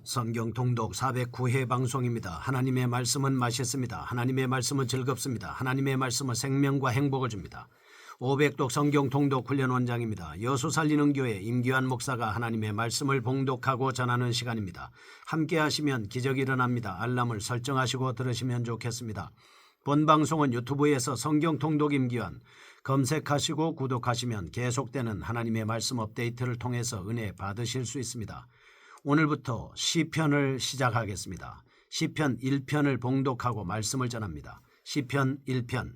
성경 통독 409회 방송입니다. 하나님의 말씀은 맛있습니다. 하나님의 말씀은 즐겁습니다. 하나님의 말씀은 생명과 행복을 줍니다. 500독 성경 통독 훈련 원장입니다. 여수 살리는 교회 임기환 목사가 하나님의 말씀을 봉독하고 전하는 시간입니다. 함께 하시면 기적이 일어납니다. 알람을 설정하시고 들으시면 좋겠습니다. 본 방송은 유튜브에서 성경 통독 임기환 검색하시고 구독하시면 계속되는 하나님의 말씀 업데이트를 통해서 은혜 받으실 수 있습니다. 오늘부터 시편을 시작하겠습니다. 시편 1편을 봉독하고 말씀을 전합니다. 시편 1편.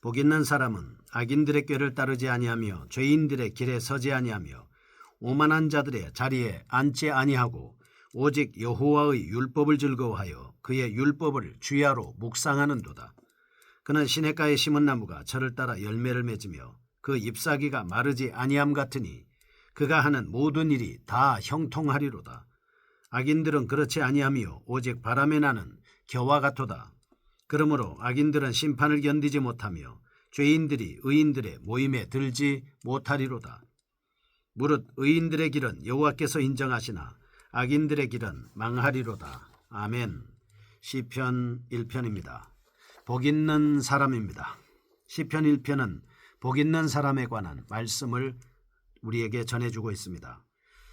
복 있는 사람은 악인들의 꾀를 따르지 아니하며 죄인들의 길에 서지 아니하며 오만한 자들의 자리에 앉지 아니하고 오직 여호와의 율법을 즐거워하여 그의 율법을 주야로 묵상하는도다. 그는 시냇가에 심은 나무가 철을 따라 열매를 맺으며 그 잎사귀가 마르지 아니함 같으니 그가 하는 모든 일이 다 형통하리로다. 악인들은 그렇지 아니하며 오직 바람에 나는 겨와 같도다. 그러므로 악인들은 심판을 견디지 못하며 죄인들이 의인들의 모임에 들지 못하리로다. 무릇 의인들의 길은 여호와께서 인정하시나 악인들의 길은 망하리로다. 아멘. 시편 1편입니다. 복 있는 사람입니다. 시편 1편은 복 있는 사람에 관한 말씀을 우리에게 전해주고 있습니다.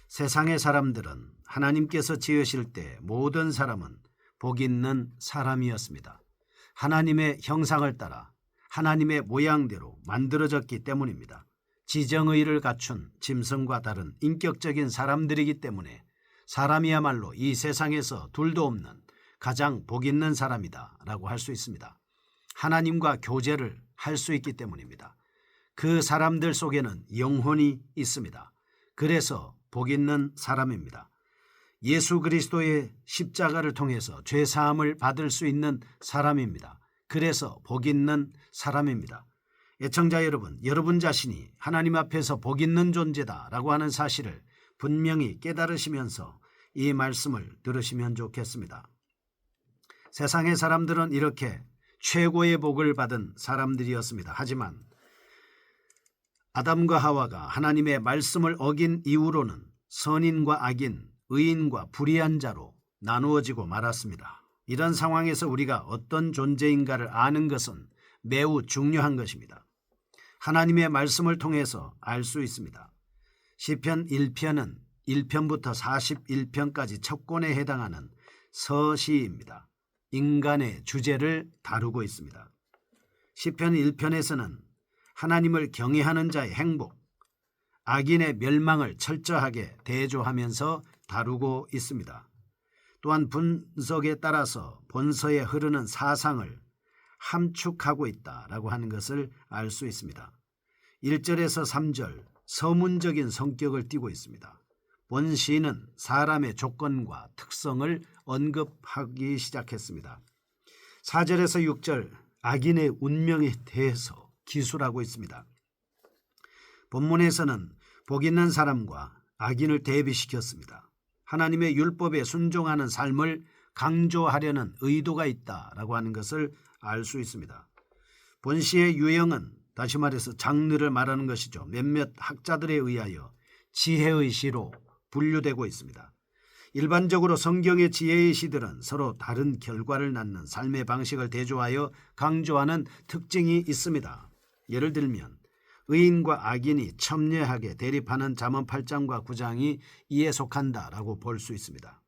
세상의 사람들은 하나님께서 지으실 때 모든 사람은 복 있는 사람이었습니다. 하나님의 형상을 따라 하나님의 모양대로 만들어졌기 때문입니다. 지정의를 갖춘 짐승과 다른 인격적인 사람들이기 때문에 사람이야말로 이 세상에서 둘도 없는 가장 복 있는 사람이다 라고 할 수 있습니다. 하나님과 교제를 할 수 있기 때문입니다. 그 사람들 속에는 영혼이 있습니다. 그래서 복 있는 사람입니다. 예수 그리스도의 십자가를 통해서 죄사함을 받을 수 있는 사람입니다. 그래서 복 있는 사람입니다. 애청자 여러분, 여러분 자신이 하나님 앞에서 복 있는 존재다라고 하는 사실을 분명히 깨달으시면서 이 말씀을 들으시면 좋겠습니다. 세상의 사람들은 이렇게 최고의 복을 받은 사람들이었습니다. 하지만 아담과 하와가 하나님의 말씀을 어긴 이후로는 선인과 악인, 의인과 불의한 자로 나누어지고 말았습니다. 이런 상황에서 우리가 어떤 존재인가를 아는 것은 매우 중요한 것입니다. 하나님의 말씀을 통해서 알 수 있습니다. 시편 1편은 1편부터 41편까지 첫 권에 해당하는 서시입니다. 인간의 주제를 다루고 있습니다. 시편 1편에서는 하나님을 경외하는 자의 행복, 악인의 멸망을 철저하게 대조하면서 다루고 있습니다. 또한 분석에 따라서 본서에 흐르는 사상을 함축하고 있다라고 하는 것을 알 수 있습니다. 1절에서 3절 서문적인 성격을 띠고 있습니다. 본 시는 사람의 조건과 특성을 언급하기 시작했습니다. 4절에서 6절 악인의 운명에 대해서 기술하고 있습니다. 본문에서는 복 있는 사람과 악인을 대비시켰습니다. 하나님의 율법에 순종하는 삶을 강조하려는 의도가 있다라고 하는 것을 알 수 있습니다. 본시의 유형은 다시 말해서 장르를 말하는 것이죠. 몇몇 학자들에 의하여 지혜의 시로 분류되고 있습니다. 일반적으로 성경의 지혜의 시들은 서로 다른 결과를 낳는 삶의 방식을 대조하여 강조하는 특징이 있습니다. 예를 들면 의인과 악인이 첨예하게 대립하는 잠언 8장과 9장이 이에 속한다라고 볼 수 있습니다.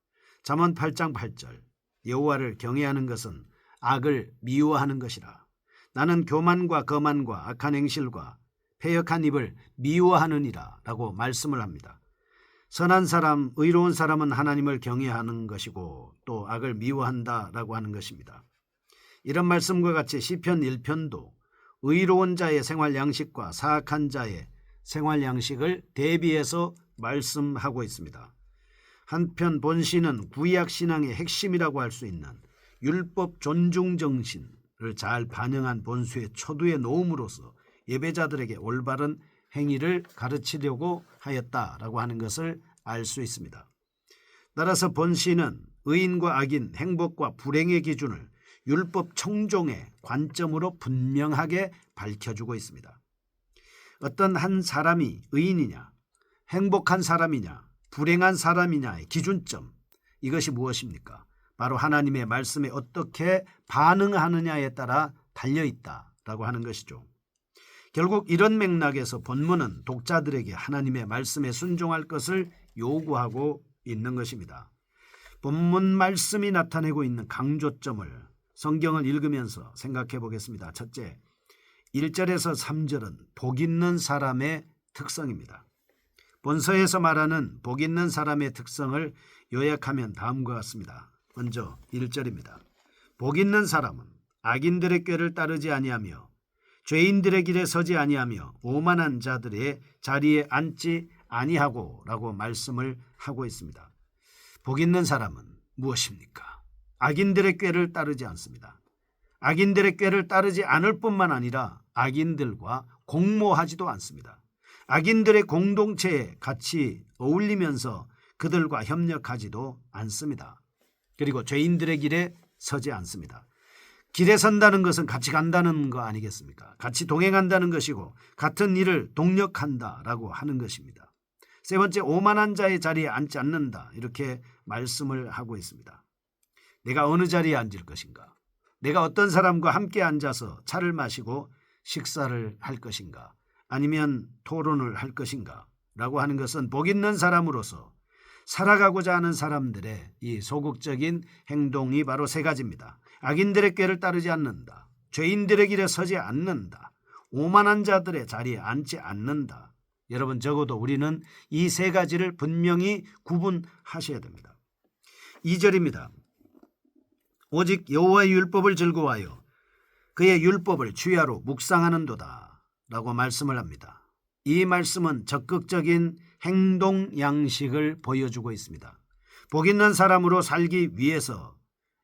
잠언 8장 8절 여호와를 경외하는 것은 악을 미워하는 것이라. 나는 교만과 거만과 악한 행실과 패역한 입을 미워하느니라 라고 말씀을 합니다. 선한 사람, 의로운 사람은 하나님을 경외하는 것이고 또 악을 미워한다라고 하는 것입니다. 이런 말씀과 같이 시편 1편도 의로운 자의 생활 양식과 사악한 자의 생활 양식을 대비해서 말씀하고 있습니다. 한편 본시는 구약 신앙의 핵심이라고 할 수 있는 율법 존중 정신을 잘 반영한 본수의 초두에 놓음으로써 예배자들에게 올바른 행위를 가르치려고 하였다라고 하는 것을 알 수 있습니다. 따라서 본시는 의인과 악인, 행복과 불행의 기준을 율법 청종의 관점으로 분명하게 밝혀주고 있습니다. 어떤 한 사람이 의인이냐, 행복한 사람이냐, 불행한 사람이냐의 기준점, 이것이 무엇입니까? 바로 하나님의 말씀에 어떻게 반응하느냐에 따라 달려있다라고 하는 것이죠. 결국 이런 맥락에서 본문은 독자들에게 하나님의 말씀에 순종할 것을 요구하고 있는 것입니다. 본문 말씀이 나타내고 있는 강조점을 성경을 읽으면서 생각해 보겠습니다. 첫째, 1절에서 3절은 복 있는 사람의 특성입니다. 본서에서 말하는 복 있는 사람의 특성을 요약하면 다음과 같습니다. 먼저 1절입니다. 복 있는 사람은 악인들의 꾀를 따르지 아니하며 죄인들의 길에 서지 아니하며 오만한 자들의 자리에 앉지 아니하고 라고 말씀을 하고 있습니다. 복 있는 사람은 무엇입니까? 악인들의 꾀를 따르지 않습니다. 악인들의 꾀를 따르지 않을 뿐만 아니라 악인들과 공모하지도 않습니다. 악인들의 공동체에 같이 어울리면서 그들과 협력하지도 않습니다. 그리고 죄인들의 길에 서지 않습니다. 길에 선다는 것은 같이 간다는 거 아니겠습니까? 같이 동행한다는 것이고 같은 일을 동력한다라고 하는 것입니다. 세 번째, 오만한 자의 자리에 앉지 않는다, 이렇게 말씀을 하고 있습니다. 내가 어느 자리에 앉을 것인가? 내가 어떤 사람과 함께 앉아서 차를 마시고 식사를 할 것인가? 아니면 토론을 할 것인가? 라고 하는 것은 복 있는 사람으로서 살아가고자 하는 사람들의 이 소극적인 행동이 바로 세 가지입니다. 악인들의 꾀를 따르지 않는다, 죄인들의 길에 서지 않는다, 오만한 자들의 자리에 앉지 않는다. 여러분, 적어도 우리는 이 세 가지를 분명히 구분하셔야 됩니다. 2절입니다. 오직 여호와의 율법을 즐거워하여 그의 율법을 주야로 묵상하는도다 라고 말씀을 합니다. 이 말씀은 적극적인 행동 양식을 보여주고 있습니다. 복 있는 사람으로 살기 위해서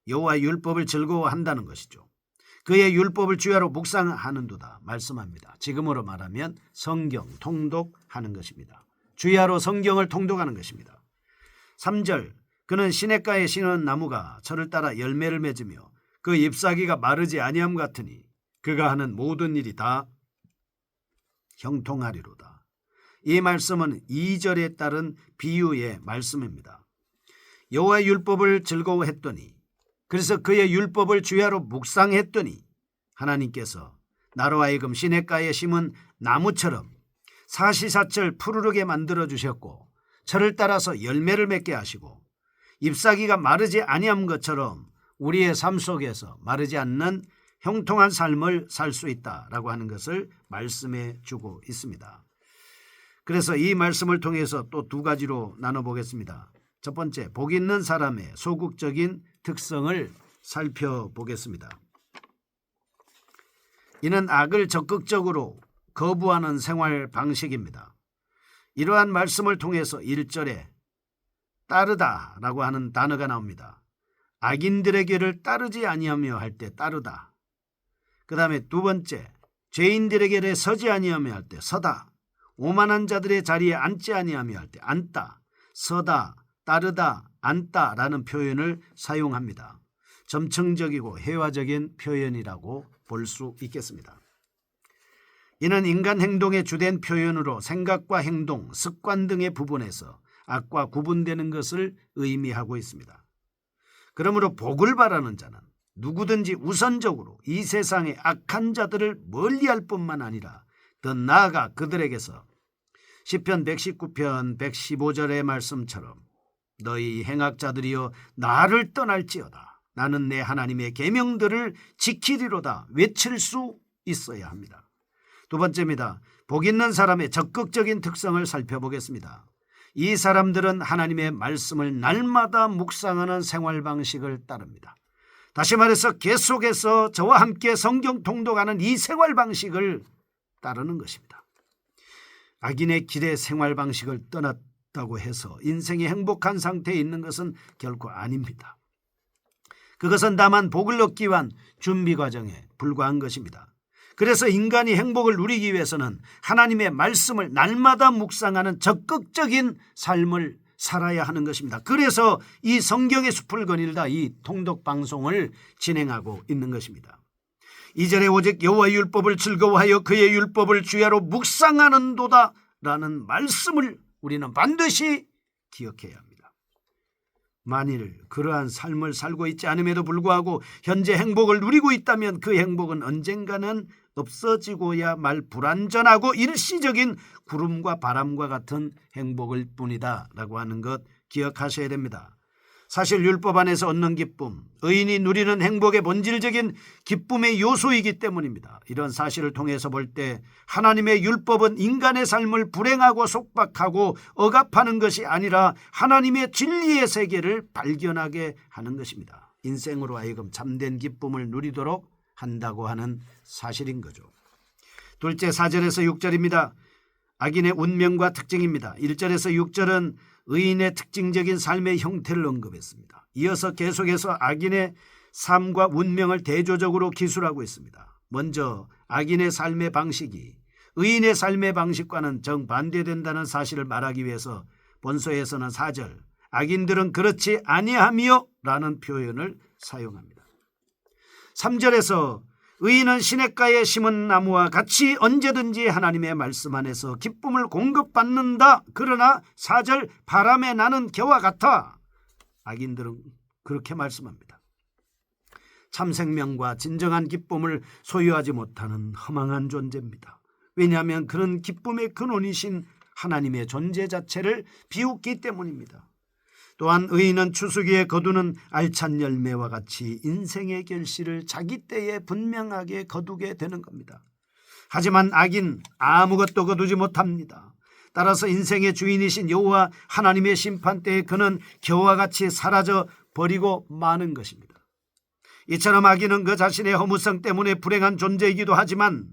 여호와의 율법을 즐거워한다는 것이죠. 그의 율법을 주야로 묵상하는도다 말씀합니다. 지금으로 말하면 성경 통독하는 것입니다. 주야로 성경을 통독하는 것입니다. 3절, 그는 시냇가에 심은 나무가 철을 따라 열매를 맺으며 그 잎사귀가 마르지 아니함 같으니 그가 하는 모든 일이 다 형통하리로다. 이 말씀은 2절에 따른 비유의 말씀입니다. 여호와의 율법을 즐거워했더니, 그래서 그의 율법을 주야로 묵상했더니 하나님께서 나로 하여금 시냇가에 심은 나무처럼 사시사철 푸르르게 만들어 주셨고 철을 따라서 열매를 맺게 하시고 잎사귀가 마르지 아니함 것처럼 우리의 삶 속에서 마르지 않는 형통한 삶을 살 수 있다라고 하는 것을 말씀해 주고 있습니다. 그래서 이 말씀을 통해서 또 두 가지로 나눠보겠습니다. 첫 번째, 복 있는 사람의 소극적인 특성을 살펴보겠습니다. 이는 악을 적극적으로 거부하는 생활 방식입니다. 이러한 말씀을 통해서 1절에 따르다라고 하는 단어가 나옵니다. 악인들의 길을 따르지 아니하며 할 때 따르다. 그 다음에 두 번째, 죄인들의 길에 서지 아니하며 할 때 서다. 오만한 자들의 자리에 앉지 아니하며 할 때 앉다. 서다, 따르다, 앉다라는 표현을 사용합니다. 점층적이고 회화적인 표현이라고 볼 수 있겠습니다. 이는 인간 행동의 주된 표현으로 생각과 행동, 습관 등의 부분에서 악과 구분되는 것을 의미하고 있습니다. 그러므로 복을 바라는 자는 누구든지 우선적으로 이 세상의 악한 자들을 멀리할 뿐만 아니라 더 나아가 그들에게서 시편 119편 115절의 말씀처럼 너희 행악자들이여 나를 떠날지어다 나는 내 하나님의 계명들을 지키리로다 외칠 수 있어야 합니다. 두 번째입니다. 복 있는 사람의 적극적인 특성을 살펴보겠습니다. 이 사람들은 하나님의 말씀을 날마다 묵상하는 생활 방식을 따릅니다. 다시 말해서 계속해서 저와 함께 성경 통독하는 이 생활 방식을 따르는 것입니다. 악인의 길의 생활 방식을 떠났다고 해서 인생이 행복한 상태에 있는 것은 결코 아닙니다. 그것은 다만 복을 얻기 위한 준비 과정에 불과한 것입니다. 그래서 인간이 행복을 누리기 위해서는 하나님의 말씀을 날마다 묵상하는 적극적인 삶을 살아야 하는 것입니다. 그래서 이 성경의 숲을 거닐다 이 통독 방송을 진행하고 있는 것입니다. 2절에 오직 여호와의 율법을 즐거워하여 그의 율법을 주야로 묵상하는도다 라는 말씀을 우리는 반드시 기억해야 합니다. 만일 그러한 삶을 살고 있지 않음에도 불구하고 현재 행복을 누리고 있다면 그 행복은 언젠가는 없어지고야 말 불완전하고 일시적인 구름과 바람과 같은 행복일 뿐이다 라고 하는 것 기억하셔야 됩니다. 사실 율법 안에서 얻는 기쁨, 의인이 누리는 행복의 본질적인 기쁨의 요소이기 때문입니다. 이런 사실을 통해서 볼 때 하나님의 율법은 인간의 삶을 불행하고 속박하고 억압하는 것이 아니라 하나님의 진리의 세계를 발견하게 하는 것입니다. 인생으로 하여금 참된 기쁨을 누리도록 한다고 하는 사실인 거죠. 둘째, 4절에서 6절입니다. 악인의 운명과 특징입니다. 1절에서 6절은 의인의 특징적인 삶의 형태를 언급했습니다. 이어서 계속해서 악인의 삶과 운명을 대조적으로 기술하고 있습니다. 먼저 악인의 삶의 방식이 의인의 삶의 방식과는 정반대된다는 사실을 말하기 위해서 본서에서는 4절 악인들은 그렇지 아니하며 라는 표현을 사용합니다. 3절에서 의인은 시냇가에 심은 나무와 같이 언제든지 하나님의 말씀 안에서 기쁨을 공급받는다. 그러나 4절 바람에 나는 겨와 같아. 악인들은 그렇게 말씀합니다. 참 생명과 진정한 기쁨을 소유하지 못하는 허망한 존재입니다. 왜냐하면 그런 기쁨의 근원이신 하나님의 존재 자체를 비웃기 때문입니다. 또한 의인은 추수기에 거두는 알찬 열매와 같이 인생의 결실을 자기 때에 분명하게 거두게 되는 겁니다. 하지만 악인 아무것도 거두지 못합니다. 따라서 인생의 주인이신 여호와 하나님의 심판 때에 그는 겨와 같이 사라져 버리고 마는 것입니다. 이처럼 악인은 그 자신의 허무성 때문에 불행한 존재이기도 하지만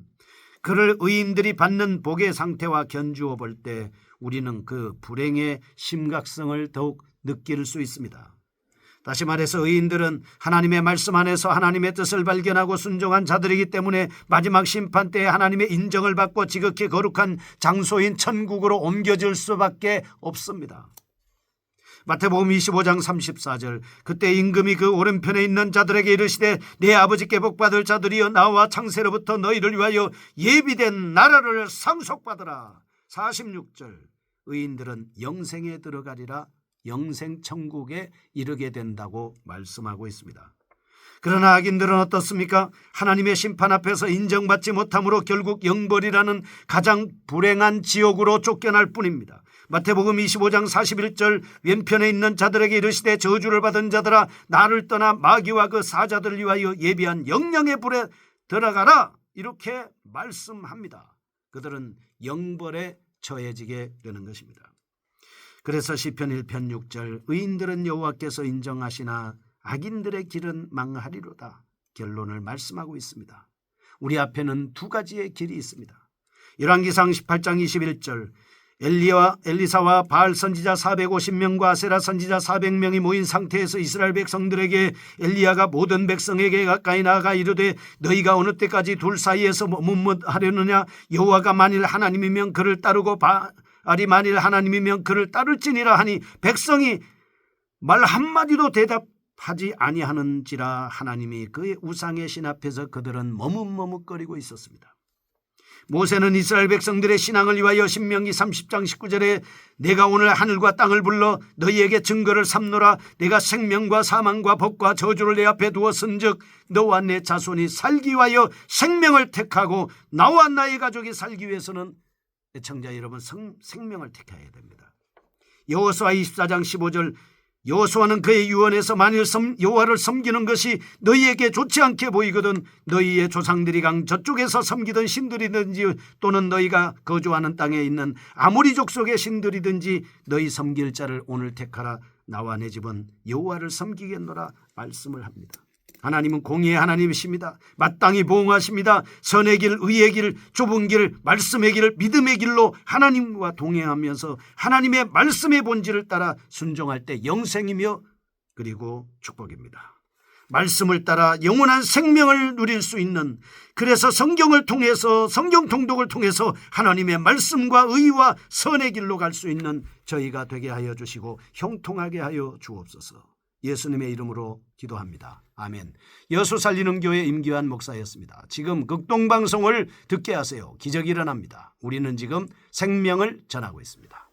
그를 의인들이 받는 복의 상태와 견주어 볼 때 우리는 그 불행의 심각성을 더욱 느낄 수 있습니다. 다시 말해서 의인들은 하나님의 말씀 안에서 하나님의 뜻을 발견하고 순종한 자들이기 때문에 마지막 심판 때에 하나님의 인정을 받고 지극히 거룩한 장소인 천국으로 옮겨질 수밖에 없습니다. 마태복음 25장 34절 그때 임금이 그 오른편에 있는 자들에게 이르시되 내 아버지께 복받을 자들이여 나와 창세로부터 너희를 위하여 예비된 나라를 상속받으라. 46절 의인들은 영생에 들어가리라. 영생천국에 이르게 된다고 말씀하고 있습니다. 그러나 악인들은 어떻습니까? 하나님의 심판 앞에서 인정받지 못함으로 결국 영벌이라는 가장 불행한 지옥으로 쫓겨날 뿐입니다. 마태복음 25장 41절 왼편에 있는 자들에게 이르시되 저주를 받은 자들아 나를 떠나 마귀와 그 사자들을 위하여 예비한 영영의 불에 들어가라. 이렇게 말씀합니다. 그들은 영벌에 처해지게 되는 것입니다. 그래서 시편 1편 6절 의인들은 여호와께서 인정하시나 악인들의 길은 망하리로다. 결론을 말씀하고 있습니다. 우리 앞에는 두 가지의 길이 있습니다. 열왕기상 18장 21절 엘리사와 바알 선지자 450명과 아세라 선지자 400명이 모인 상태에서 이스라엘 백성들에게 엘리야가 모든 백성에게 가까이 나아가 이르되 너희가 어느 때까지 둘 사이에서 머뭇하려느냐. 여호와가 만일 하나님이면 그를 따르고 바알이 만일 하나님이면 그를 따를지니라 하니 백성이 말 한마디도 대답하지 아니하는지라. 하나님이 그의 우상의 신 앞에서 그들은 머뭇머뭇거리고 있었습니다. 모세는 이스라엘 백성들의 신앙을 위하여 신명기 30장 19절에 내가 오늘 하늘과 땅을 불러 너희에게 증거를 삼노라. 내가 생명과 사망과 복과 저주를 내 앞에 두었은즉 너와 내 자손이 살기 위하여 생명을 택하고 나와 나의 가족이 살기 위해서는 애청자 여러분 생명을 택해야 됩니다. 여호수아 24장 15절 여호수아는 그의 유언에서 만일 여호와를 섬기는 것이 너희에게 좋지 않게 보이거든 너희의 조상들이 강 저쪽에서 섬기던 신들이든지 또는 너희가 거주하는 땅에 있는 아모리 족속의 신들이든지 너희 섬길 자를 오늘 택하라. 나와 내 집은 여호와를 섬기겠노라 말씀을 합니다. 하나님은 공의의 하나님이십니다. 마땅히 보응하십니다. 선의 길, 의의 길, 좁은 길, 말씀의 길, 믿음의 길로 하나님과 동행하면서 하나님의 말씀의 본질을 따라 순종할 때 영생이며 그리고 축복입니다. 말씀을 따라 영원한 생명을 누릴 수 있는, 그래서 성경을 통해서 성경 통독을 통해서 하나님의 말씀과 의와 선의 길로 갈 수 있는 저희가 되게 하여 주시고 형통하게 하여 주옵소서. 예수님의 이름으로 기도합니다. 아멘. 여수 살리는 교회 임기환 목사였습니다. 지금 극동방송을 듣게 하세요. 기적이 일어납니다. 우리는 지금 생명을 전하고 있습니다.